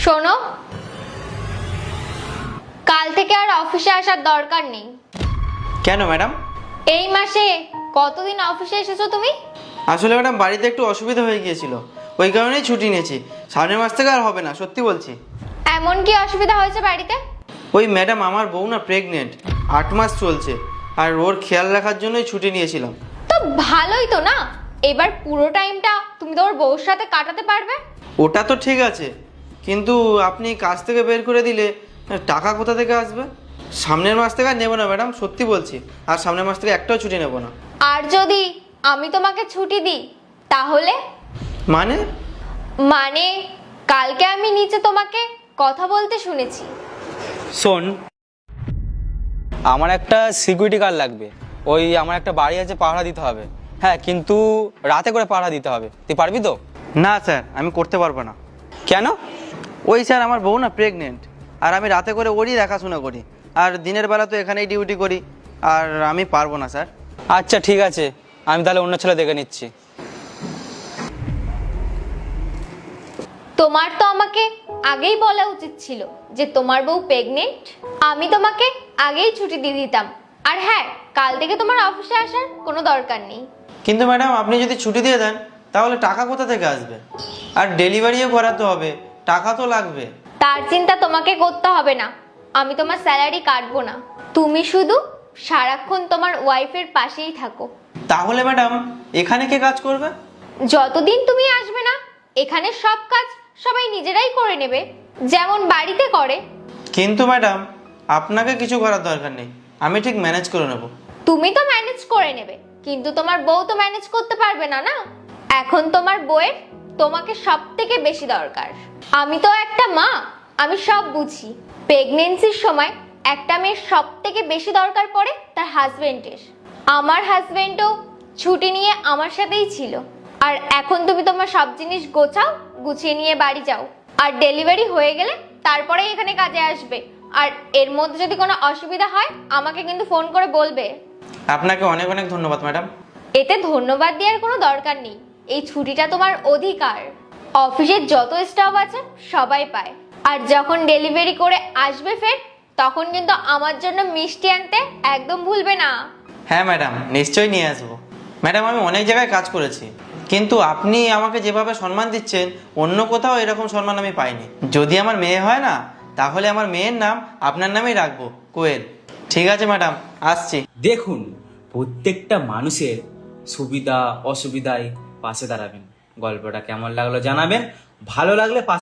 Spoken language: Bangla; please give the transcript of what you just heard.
শোনো, কাল থেকে আর অফিসে আসার দরকার নেই। কেন ম্যাডাম? এই মাসে কতদিন অফিসে এসেছো তুমি? আসলে ম্যাডাম বাড়িতে একটু অসুবিধা হয়ে গিয়েছিল, ওই কারণেই ছুটি নিয়েছি। সামনের মাস থেকে আর হবে না, সত্যি বলছি। এমন কি অসুবিধা হয়েছে বাড়িতে? ওই ম্যাডাম আমার বউ না প্রেগনেন্ট, 8 মাস চলছে, আর ওর খেয়াল রাখার জন্যই ছুটি নিয়েছিলাম। তো ভালোই তো না, এবার পুরো টাইমটা তুমি তোমার বউর সাথে কাটাতে পারবে। ওটা তো ঠিক আছে, কিন্তু আপনি কাজ থেকে বের করে দিলে টাকা কোথা থেকে আসবে? সামনের মাস থেকে আর নেবো না ম্যাডাম, সত্যি বলছি। আর সামনের মাস থেকে একটাও ছুটি নেবো না। আর যদি আমি তোমাকে ছুটি দিই তাহলে? মানে? মানে কালকে আমি নিচে তোমাকে কথা বলতে শুনেছি। শোন, আমার একটা সিকিউরিটি গার্ড লাগবে। ওই আমার একটা বাড়ি আছে, পাহারা দিতে হবে। হ্যাঁ, কিন্তু রাতে করে পাহারা দিতে হবে। তুই পারবি তো? না স্যার, আমি করতে পারবো না। কেন? ওই স্যার আমার বউ না প্রেগনেন্ট, আর আমি রাতে করে ওরই দেখাশোনা করি, আর দিনের বেলা তো এখানেই ডিউটি করি, আর আমি পারবো না স্যার। আচ্ছা ঠিক আছে, আমি তাহলে অন্য ছেলে দেখে নিচ্ছি। তোমার তো আমাকে আগেই বলা উচিত ছিল যে তোমার বউ প্রেগনেন্ট। আমি তোমাকে আগেই ছুটি দিয়ে দিতাম। আর হ্যাঁ, কাল থেকে তোমার অফিসে আসার কোনো দরকার নেই। কিন্তু ম্যাডাম আপনি যদি ছুটি দিয়ে দেন তাহলে টাকা কোথা থেকে আসবে? আর ডেলিভারিও করাতে হবে, টাকা তো লাগবে। তার চিন্তা তোমাকে করতে হবে না, আমি তোমার স্যালারি কাটবো না। তুমি শুধু সারাক্ষণ তোমার ওয়াইফের পাশেই থাকো। তাহলে ম্যাডাম এখানে কে কাজ করবে? যতদিন তুমি আসবে না, এখানে সব কাজ সবাই নিজেরাই করে নেবে, যেমন বাড়িতে করে। কিন্তু ম্যাডাম আপনাকে কিছু করার দরকার নেই, আমি ঠিক ম্যানেজ করে নেব। তুমি তো ম্যানেজ করে নেবে, কিন্তু তোমার বউ তো ম্যানেজ করতে পারবে না। না, এখন তোমার বউয়ের তোমাকে সব থেকে বেশি দরকার। আমি তো একটা মা, আমি সব বুঝি। প্রেগনেন্সির সময় একটা মেয়ের সব থেকে বেশি দরকার পড়ে তার হাজবেন্ডের। আমার হাজবেন্ডও ছুটি নিয়ে আমার সাথেই ছিল। আর এখন তুমি তোমার সব জিনিস গোছাও, গুছিয়ে নিয়ে বাড়ি যাও। আর ডেলিভারি হয়ে গেলে তারপরে এখানে কাজে আসবে। আর এর মধ্যে যদি কোনো অসুবিধা হয় আমাকে কিন্তু ফোন করে বলবে। আপনাকে অনেক অনেক ধন্যবাদ ম্যাডাম। এতে ধন্যবাদ দেওয়ার কোনো দরকার নেই, এই ছুটিটা তোমার অধিকার। অফিসের যত স্টাফ আছে সবাই পায়। আর যখন ডেলিভারি করে আসবে ফের, তখন কিন্তু আমার জন্য মিষ্টি আনতে একদম ভুলবে না। হ্যাঁ ম্যাডাম, নিশ্চয়ই নিয়ে আসবো। ম্যাডাম আমি অনেক জায়গায় কাজ করেছি, কিন্তু আপনি আমাকে যেভাবে সম্মান দিচ্ছেন অন্য কোথাও এরকম সম্মান আমি পাইনি। যদি আমার মেয়ে হয় না, তাহলে আমার মেয়ের নাম আপনার নামেই রাখবো, কোয়েল। ঠিক আছে ম্যাডাম, আসছি। দেখুন, প্রত্যেকটা মানুষের সুবিধা অসুবিধায় পাশে দাঁড়াবেন। গল্পটা কেমন লাগলো জানাবেন, ভালো লাগলে